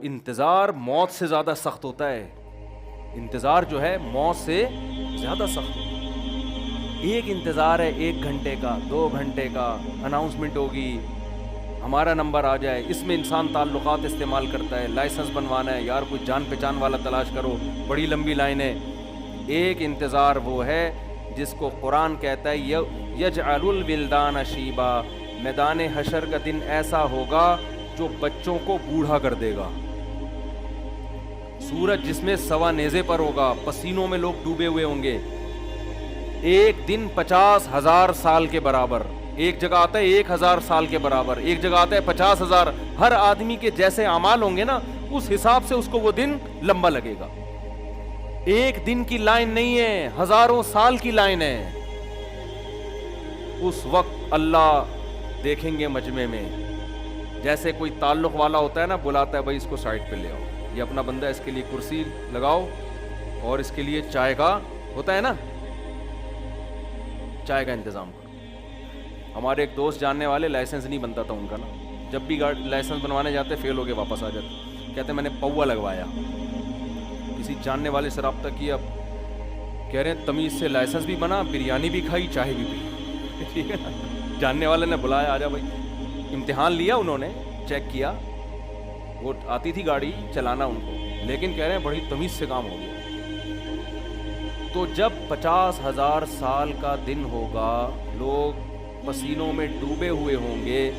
انتظار موت سے زیادہ سخت ہوتا ہے. انتظار جو ہے موت سے زیادہ سخت ہوتا ہے. ایک انتظار ہے 1 گھنٹے کا 2 گھنٹے کا, اناؤنسمنٹ ہوگی, ہمارا نمبر آ جائے. اس میں انسان تعلقات استعمال کرتا ہے, لائسنس بنوانا ہے, یار کوئی جان پہچان والا تلاش کرو, بڑی لمبی لائن ہے. ایک انتظار وہ ہے جس کو قرآن کہتا ہے یجعل الولدان شیبا, میدان حشر کا دن ایسا ہوگا جو بچوں کو بوڑھا کر دے گا. سورج جس میں سوا نیزے پر ہوگا, پسینوں میں لوگ ڈوبے ہوئے ہوں گے. ایک دن 50,000 سال کے برابر, ایک جگہ آتا ہے 1,000 سال کے برابر, ایک جگہ آتا ہے 50,000. ہر آدمی کے جیسے اعمال ہوں گے نا, اس حساب سے اس کو وہ دن لمبا لگے گا. ایک دن کی لائن نہیں ہے, ہزاروں سال کی لائن ہے. اس وقت اللہ دیکھیں گے مجمع میں, جیسے کوئی تعلق والا ہوتا ہے نا, بلاتا ہے بھائی اس کو سائڈ پہ لے آؤ, یہ اپنا بندہ, اس کے لیے کرسی لگاؤ اور اس کے لیے چائے کا ہوتا ہے نا, چائے کا انتظام کرو. ہمارے ایک دوست جاننے والے, لائسنس نہیں بنتا تھا ان کا نا, جب بھی لائسنس بنوانے جاتے فیل ہو کے واپس آ جاتے. کہتے میں نے پوا لگوایا. کسی جاننے والے سے رابطہ کیا, کہہ رہے ہیں تمیز سے لائسنس بھی بنا, بریانی بھی کھائی, چائے بھی پی. ٹھیک ہے نا, جاننے والے نے بلایا, آجا بھائی. امتحان لیا انہوں نے, چیک کیا, وہ آتی تھی گاڑی چلانا ان کو, لیکن کہہ رہے ہیں بڑی تمیز سے کام ہو گیا. تو جب 50,000 سال کا دن ہوگا, لوگ پسینوں میں ڈوبے ہوئے ہوں گے,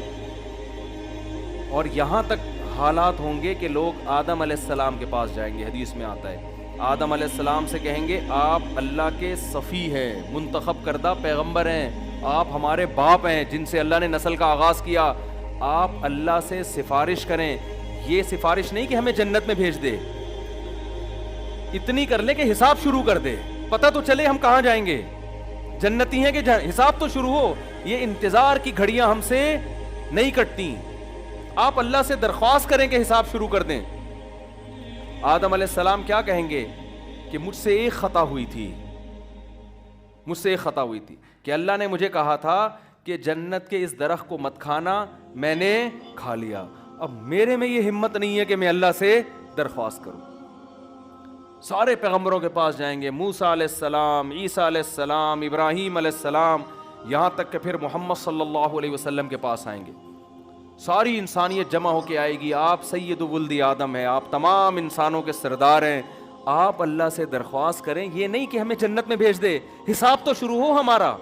اور یہاں تک حالات ہوں گے کہ لوگ آدم علیہ السلام کے پاس جائیں گے. حدیث میں آتا ہے آدم علیہ السلام سے کہیں گے آپ اللہ کے صفی ہیں, منتخب کردہ پیغمبر ہیں, آپ ہمارے باپ ہیں جن سے اللہ نے نسل کا آغاز کیا, آپ اللہ سے سفارش کریں. یہ سفارش نہیں کہ ہمیں جنت میں بھیج دے, اتنی کر لے کہ حساب شروع کر دے, پتہ تو چلے ہم کہاں جائیں گے, جنتی ہیں کہ حساب تو شروع ہو. یہ انتظار کی گھڑیاں ہم سے نہیں کٹتی. آپ اللہ سے درخواست کریں کہ حساب شروع کر دیں. آدم علیہ السلام کیا کہیں گے کہ مجھ سے ایک خطا ہوئی تھی, مجھ سے ایک خطا ہوئی تھی کہ اللہ نے مجھے کہا تھا کہ جنت کے اس درخت کو مت کھانا, میں نے کھا لیا. اب میرے میں یہ ہمت نہیں ہے کہ میں اللہ سے درخواست کروں. سارے پیغمبروں کے پاس جائیں گے, موسیٰ علیہ السلام, عیسیٰ علیہ السلام, ابراہیم علیہ السلام, یہاں تک کہ پھر محمد صلی اللہ علیہ وسلم کے پاس آئیں گے. ساری انسانیت جمع ہو کے آئے گی, آپ سید ولد آدم ہیں, آپ تمام انسانوں کے سردار ہیں, آپ اللہ سے درخواست کریں. یہ نہیں کہ ہمیں جنت میں بھیج دے, حساب تو شروع ہو ہمارا.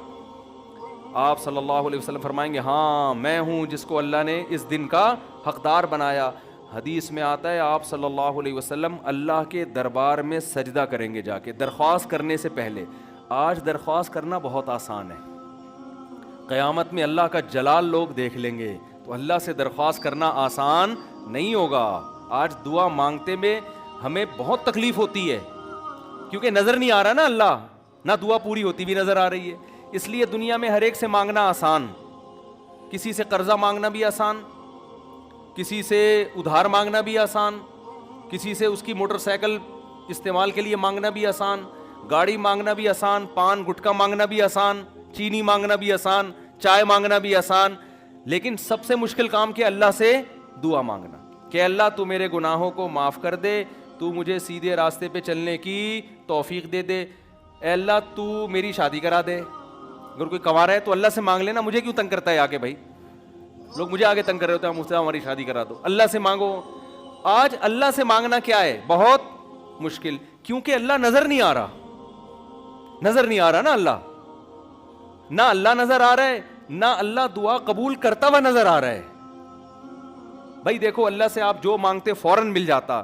آپ صلی اللہ علیہ وسلم فرمائیں گے ہاں میں ہوں جس کو اللہ نے اس دن کا حقدار بنایا. حدیث میں آتا ہے آپ صلی اللہ علیہ وسلم اللہ کے دربار میں سجدہ کریں گے جا کے, درخواست کرنے سے پہلے. آج درخواست کرنا بہت آسان ہے, قیامت میں اللہ کا جلال لوگ دیکھ لیں گے, تو اللہ سے درخواست کرنا آسان نہیں ہوگا. آج دعا مانگتے میں ہمیں بہت تکلیف ہوتی ہے, کیونکہ نظر نہیں آ رہا نا اللہ, نہ دعا پوری ہوتی بھی نظر آ رہی ہے. اس لیے دنیا میں ہر ایک سے مانگنا آسان, کسی سے قرضہ مانگنا بھی آسان, کسی سے ادھار مانگنا بھی آسان, کسی سے اس کی موٹر سائیکل استعمال کے لیے مانگنا بھی آسان, گاڑی مانگنا بھی آسان, پان گٹکا مانگنا بھی آسان, چینی مانگنا بھی آسان, چائے مانگنا بھی آسان. لیکن سب سے مشکل کام کیا, اللہ سے دعا مانگنا کہ اللہ تو میرے گناہوں کو معاف کر دے, تو مجھے سیدھے راستے پہ چلنے کی توفیق دے دے. اے اللہ تو میری شادی کرا دے. اگر کوئی کما رہا ہے تو اللہ سے مانگ لینا, مجھے کیوں تنگ کرتا ہے آگے, بھائی لوگ مجھے آگے تنگ کر رہے ہوتے ہیں, مجھ سے ہماری شادی کرا دو. اللہ سے مانگو. آج اللہ سے مانگنا کیا ہے, بہت مشکل, کیونکہ اللہ نظر نہیں آ رہا, نظر نہیں آ رہا نا اللہ, نہ اللہ نظر آ رہا ہے, نہ اللہ دعا قبول کرتا ہوا نظر آ رہا ہے. بھائی دیکھو اللہ سے آپ جو مانگتے فوراً مل جاتا,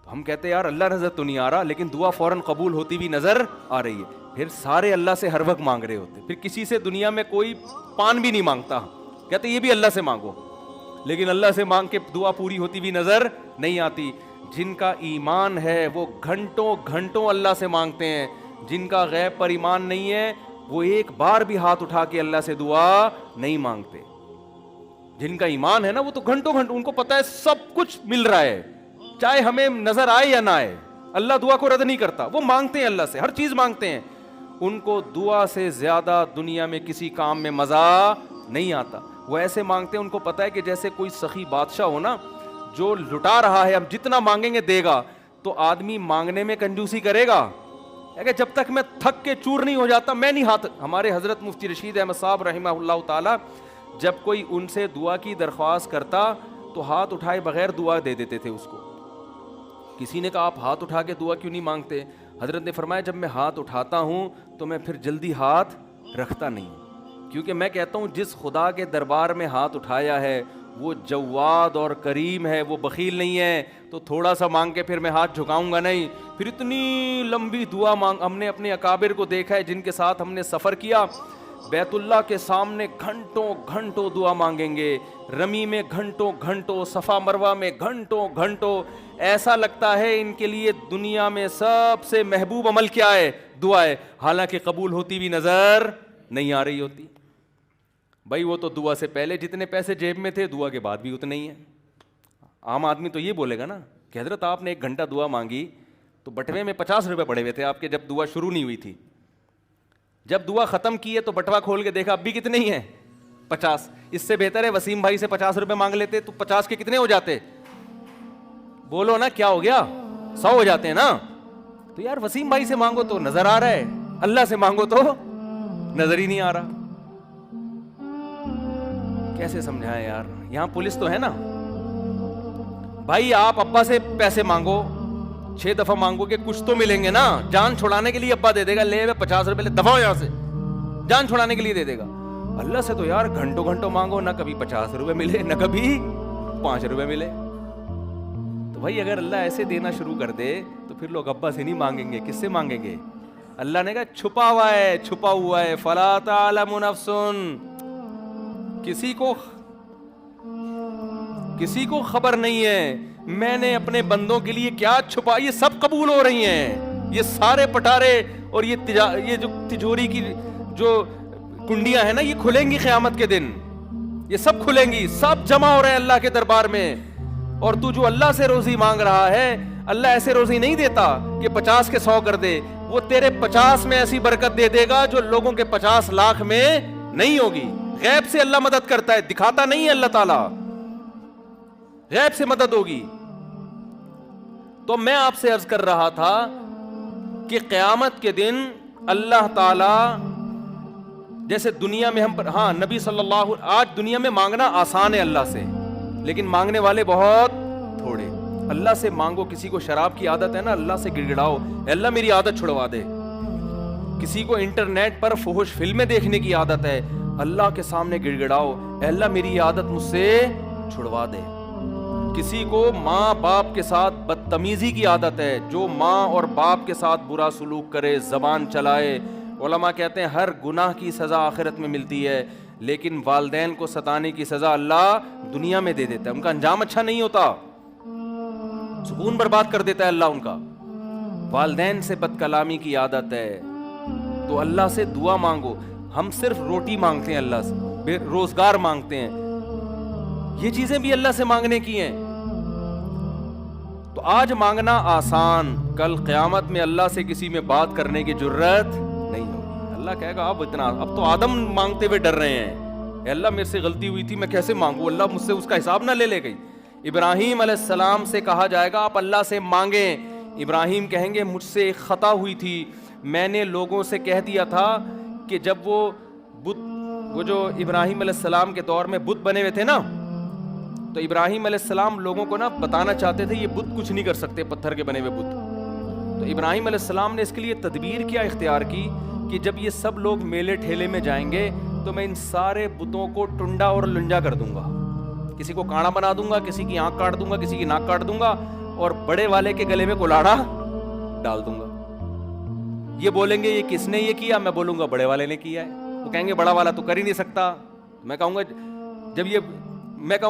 تو ہم کہتے یار اللہ نظر تو نہیں آ رہا, لیکن دعا فوراً قبول ہوتی بھی نظر آ رہی ہے. پھر سارے اللہ سے ہر وقت مانگ رہے ہوتے, پھر کسی سے دنیا میں کوئی پان بھی نہیں مانگتا, کہتے یہ بھی اللہ سے مانگو, لیکن اللہ سے مانگ کے دعا پوری ہوتی بھی نظر نہیں آتی. جن کا ایمان ہے وہ گھنٹوں گھنٹوں اللہ سے مانگتے ہیں, جن کا غیب پر ایمان نہیں ہے وہ ایک بار بھی ہاتھ اٹھا کے اللہ سے دعا نہیں مانگتے. جن کا ایمان ہے نا وہ تو گھنٹوں گھنٹوں, ان کو پتا ہے سب کچھ مل رہا ہے, چاہے ہمیں نظر آئے یا نہ آئے. اللہ دعا کو رد نہیں کرتا, وہ مانگتے ہیں اللہ سے, ہر چیز مانگتے ہیں. ان کو دعا سے زیادہ دنیا میں کسی کام میں مزہ نہیں آتا. وہ ایسے مانگتے ہیں, ان کو پتا ہے کہ جیسے کوئی سخی بادشاہ ہو نا, جو لٹا رہا ہے ہم جتنا مانگیں گے دے گا. تو آدمی مانگنے میں کنجوسی کرے گا کہ جب تک میں تھک کے چور نہیں ہو جاتا میں نہیں ہاتھ. ہمارے حضرت مفتی رشید احمد صاحب رحمہ اللہ تعالی جب کوئی ان سے دعا کی درخواست کرتا تو ہاتھ اٹھائے بغیر دعا دے دیتے تھے اس کو. کسی نے کہا آپ ہاتھ اٹھا کے دعا کیوں نہیں مانگتے؟ حضرت نے فرمایا جب میں ہاتھ اٹھاتا ہوں تو میں پھر جلدی ہاتھ رکھتا نہیں, کیونکہ میں کہتا ہوں جس خدا کے دربار میں ہاتھ اٹھایا ہے وہ جواد اور کریم ہے, وہ بخیل نہیں ہے. تو تھوڑا سا مانگ کے پھر میں ہاتھ جھکاؤں گا نہیں. پھر اتنی لمبی دعا مانگ, ہم نے اپنے اکابر کو دیکھا ہے جن کے ساتھ ہم نے سفر کیا, بیت اللہ کے سامنے گھنٹوں گھنٹوں دعا مانگیں گے, رمی میں گھنٹوں گھنٹوں, صفا مروہ میں گھنٹوں گھنٹوں. ایسا لگتا ہے ان کے لیے دنیا میں سب سے محبوب عمل کیا ہے؟ دعا ہے, حالانکہ قبول ہوتی بھی نظر نہیں آ رہی ہوتی. بھائی وہ تو دعا سے پہلے جتنے پیسے جیب میں تھے دعا کے بعد بھی اتنے ہی ہیں. عام آدمی تو یہ بولے گا نا کہ حضرت آپ نے 1 گھنٹہ دعا مانگی تو بٹوے میں 50 روپے پڑے ہوئے تھے آپ کے جب دعا شروع نہیں ہوئی تھی. جب دعا ختم کی ہے تو بٹوا کھول کے دیکھا اب بھی کتنے ہی ہیں؟ 50. اس سے بہتر ہے وسیم بھائی سے 50 روپے مانگ لیتے تو 50 کے کتنے ہو جاتے؟ بولو نا کیا ہو گیا؟ 100 ہو جاتے ہیں نا. تو یار وسیم بھائی سے مانگو تو نظر آ رہا ہے, اللہ سے مانگو تو نظر ہی نہیں آ رہا. کیسے سمجھائیں یار؟ یہاں پولیس تو ہے نا. بھائی آپ ابا سے پیسے مانگو 6 دفعہ مانگو کہ کچھ تو ملیں گے نا. جان چھڑانے کے لیے ابا دے دے گا, لے 50 روپے لے دفعہ یہاں سے, جان چھڑانے کے لیے دے دے گا. اللہ سے تو یار گھنٹوں گھنٹوں مانگو, نہ کبھی 50 روپے ملے نہ کبھی 5 روپے ملے. تو بھائی اگر اللہ ایسے دینا شروع کر دے تو پھر لوگ ابا سے نہیں مانگیں گے, کس سے مانگیں گے؟ اللہ نے کہا چھپا ہوا ہے, چھپا ہوا ہے. فلا تعلم نفس, کسی کو خبر نہیں ہے میں نے اپنے بندوں کے لیے کیا چھپا. یہ سب قبول ہو رہی ہیں, یہ سارے پٹارے اور یہ جو تجوری کی جو کنڈیاں ہیں نا یہ کھلیں گی قیامت کے دن. یہ سب کھلیں گی, سب جمع ہو رہے ہیں اللہ کے دربار میں. اور تو جو اللہ سے روزی مانگ رہا ہے, اللہ ایسے روزی نہیں دیتا کہ 50 کے 100 کر دے. وہ تیرے 50 میں ایسی برکت دے دے گا جو لوگوں کے 50 لاکھ میں نہیں ہوگی. غیب سے اللہ مدد کرتا ہے, دکھاتا نہیں ہے اللہ تعالیٰ, غیب سے مدد ہوگی. تو میں آپ سے عرض کر رہا تھا کہ قیامت کے دن اللہ تعالیٰ جیسے دنیا میں ہم ہاں نبی صلی اللہ, آج دنیا میں مانگنا آسان ہے اللہ سے, لیکن مانگنے والے بہت تھوڑے. اللہ سے مانگو. کسی کو شراب کی عادت ہے نا, اللہ سے گڑ گڑاؤ اے اللہ میری عادت چھڑوا دے. کسی کو انٹرنیٹ پر فحش فلمیں دیکھنے کی عادت ہے, اللہ کے سامنے گڑ گڑاؤ اے اللہ میری عادت مجھ سے چھڑوا دے. کسی کو ماں باپ کے ساتھ بدتمیزی کی عادت ہے, جو ماں اور باپ کے ساتھ برا سلوک کرے, زبان چلائے. علماء کہتے ہیں ہر گناہ کی سزا آخرت میں ملتی ہے, لیکن والدین کو ستانے کی سزا اللہ دنیا میں دے دیتا ہے. ان کا انجام اچھا نہیں ہوتا, سکون برباد کر دیتا ہے اللہ ان کا. والدین سے بد کلامی کی عادت ہے تو اللہ سے دعا مانگو. ہم صرف روٹی مانگتے ہیں اللہ سے, روزگار مانگتے ہیں, یہ چیزیں بھی اللہ سے مانگنے کی ہیں. تو آج مانگنا آسان, کل قیامت میں اللہ سے کسی میں بات کرنے کی جرت نہیں ہوگی. اللہ کہے گا اب تو آدم مانگتے ہوئے ڈر رہے ہیں, اے اللہ میرے سے غلطی ہوئی تھی میں کیسے مانگوں, اللہ مجھ سے اس کا حساب نہ لے گئی. ابراہیم علیہ السلام سے کہا جائے گا آپ اللہ سے مانگیں. ابراہیم کہیں گے مجھ سے ایک خطا ہوئی تھی, میں نے لوگوں سے کہہ دیا تھا کہ جب وہ جو ابراہیم علیہ السلام کے دور میں بت بنے ہوئے تھے نا, تو ابراہیم علیہ السلام لوگوں کو نا بتانا چاہتے تھے یہ بت کچھ نہیں کر سکتے, پتھر کے بنے ہوئے بت. تو ابراہیم علیہ السلام نے اس کے لیے تدبیر کیا اختیار کی کہ جب یہ سب لوگ میلے ٹھیلے میں جائیں گے تو میں ان سارے بتوں کو ٹنڈا اور لنجا کر دوں گا, کسی کو کانا بنا دوں گا, کسی کی آنکھ کاٹ دوں گا, کسی کی ناک کاٹ دوں گا, اور بڑے والے کے گلے میں کلاڑا ڈال دوں گا. یہ بولیں گے یہ کس نے یہ کیا, میں بولوں گا بڑے والے نے کیا ہے. وہ کہیں گے بڑا والا تو کر ہی نہیں سکتا. میں کہوں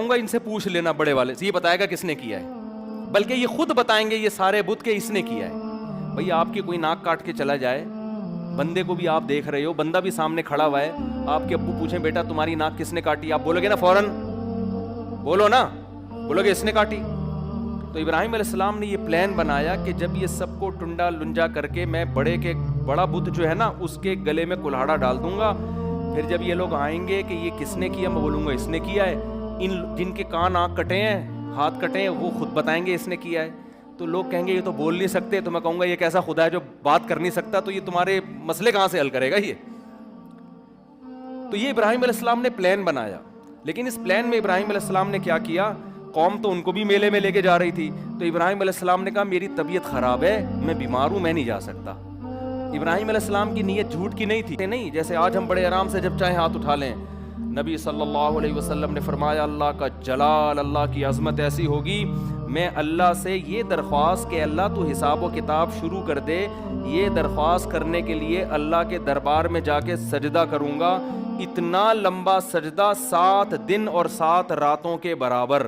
گا ان سے پوچھ لینا بڑے والے سے, یہ بتائے گا کس نے کیا ہے. بلکہ یہ خود بتائیں گے یہ سارے بت کے اس نے کیا ہے. بھئی آپ کی کوئی ناک کاٹ کے چلا جائے, بندے کو بھی آپ دیکھ رہے ہو, بندہ بھی سامنے کھڑا ہوا ہے, آپ کے ابو پوچھیں بیٹا تمہاری ناک کس نے کاٹی, آپ بولو گے نا فوراً, بولو گے اس نے کاٹی. تو ابراہیم علیہ السلام نے یہ پلان بنایا کہ جب یہ سب کو ٹنڈا لنجا کر کے میں بڑا بت جو ہے نا اس کے گلے میں کلہاڑا ڈال دوں گا. پھر جب یہ لوگ آئیں گے کہ یہ کس نے کیا, میں بولوں گا اس نے کیا ہے. ان جن کے کان آنکھ کٹے ہیں ہاتھ کٹیں وہ خود بتائیں گے اس نے کیا ہے. تو لوگ کہیں گے یہ تو بول نہیں سکتے, تو میں کہوں گا یہ کیسا خدا ہے جو بات کر نہیں سکتا, تو یہ تمہارے مسئلے کہاں سے حل کرے گا یہ. تو یہ ابراہیم علیہ السلام نے پلان بنایا, لیکن اس پلان میں ابراہیم علیہ السلام نے کیا کیا, قوم تو ان کو بھی میلے میں لے کے جا رہی تھی, تو ابراہیم علیہ السلام نے کہا میری طبیعت خراب ہے, میں بیمار ہوں, میں نہیں جا سکتا. ابراہیم علیہ السلام کی نیت جھوٹ کی نہیں تھی, نہیں جیسے آج ہم بڑے آرام سے جب چاہیں ہاتھ اٹھا لیں. نبی صلی اللہ علیہ وسلم نے فرمایا اللہ کا جلال, اللہ کی عظمت ایسی ہوگی, میں اللہ سے یہ درخواست کہ اللہ تو حساب و کتاب شروع کر دے, یہ درخواست کرنے کے لیے اللہ کے دربار میں جا کے سجدہ کروں گا, اتنا لمبا سجدہ 7 دن اور 7 راتوں کے برابر.